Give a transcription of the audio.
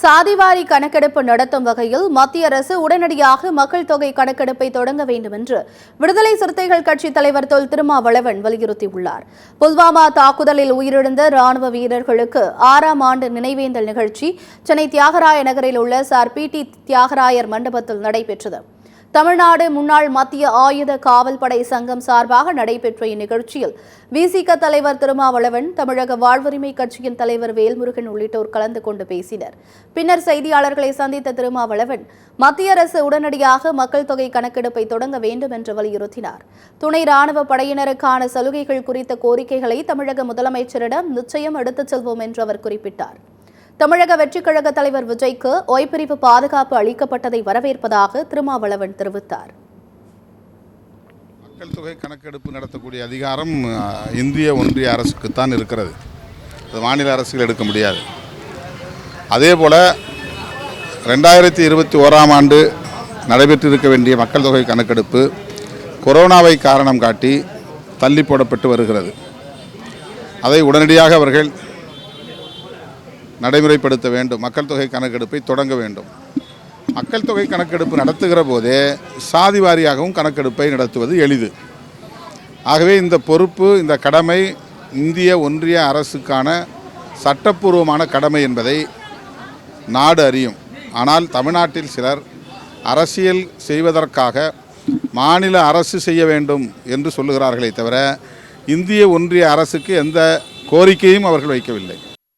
சாதிவாரி கணக்கெடுப்பு நடத்தும் வகையில் மத்திய அரசு உடனடியாக மக்கள் தொகை கணக்கெடுப்பை தொடங்க வேண்டும் என்று விடுதலை சிறுத்தைகள் கட்சித் தலைவர் தொல் திருமாவளவன் வலியுறுத்தியுள்ளார். புல்வாமா தாக்குதலில் உயிரிழந்த ராணுவ வீரர்களுக்கு 6ஆம் ஆண்டு நினைவேந்தல் நிகழ்ச்சி சென்னை தியாகராய நகரில் உள்ள சார் பி.டி. தியாகராயர் மண்டபத்தில் நடைபெற்றது. தமிழ்நாடு முன்னாள் மத்திய ஆயுத காவல் படை சங்கம் சார்பாக நடைபெற்ற இந்நிகழ்ச்சியில் விசிக தலைவர் திருமாவளவன், தமிழக வாழ்வுரிமை கட்சியின் தலைவர் வேல்முருகன் உள்ளிட்டோர் கலந்து கொண்டு பேசினர். பின்னர் செய்தியாளர்களை சந்தித்த திருமாவளவன், மத்திய அரசு உடனடியாக மக்கள் தொகை கணக்கெடுப்பை தொடங்க வேண்டும் என்று வலியுறுத்தினார். துணை ராணுவ படையினருக்கான சலுகைகள் குறித்த கோரிக்கைகளை தமிழக முதலமைச்சரிடம் நிச்சயம் எடுத்துச் செல்வோம் என்று அவர் குறிப்பிட்டார். தமிழக வெற்றிக் கழக தலைவர் விஜய்க்கு ஓய்பிரிவு பாதுகாப்பு அளிக்கப்பட்டதை வரவேற்பதாக திருமாவளவன் தெரிவித்தார். மக்கள் தொகை கணக்கெடுப்பு நடத்தக்கூடிய அதிகாரம் இந்திய ஒன்றிய அரசுக்குத்தான் இருக்கிறது. அது மாநில அரசுகள் எடுக்க முடியாது. அதேபோல 2021ஆம் ஆண்டு நடைபெற்றிருக்க வேண்டிய மக்கள் தொகை கணக்கெடுப்பு கொரோனாவை காரணம் காட்டி தள்ளி போடப்பட்டு வருகிறது. அதை உடனடியாக அவர்கள் நடைமுறைப்படுத்த வேண்டும். மக்கள் தொகை கணக்கெடுப்பை தொடங்க வேண்டும். மக்கள் தொகை கணக்கெடுப்பு நடத்துகிற போதே சாதி வாரியாகவும் கணக்கெடுப்பை நடத்துவது எளிது. ஆகவே இந்த பொறுப்பு, இந்த கடமை இந்திய ஒன்றிய அரசுக்கான சட்டப்பூர்வமான கடமை என்பதை நாடு அறியும். ஆனால் தமிழ்நாட்டில் சிலர் அரசியல் செய்வதற்காக மாநில அரசு செய்ய வேண்டும் என்று சொல்லுகிறார்களே தவிர இந்திய ஒன்றிய அரசுக்கு எந்த கோரிக்கையும் அவர்கள் வைக்கவில்லை.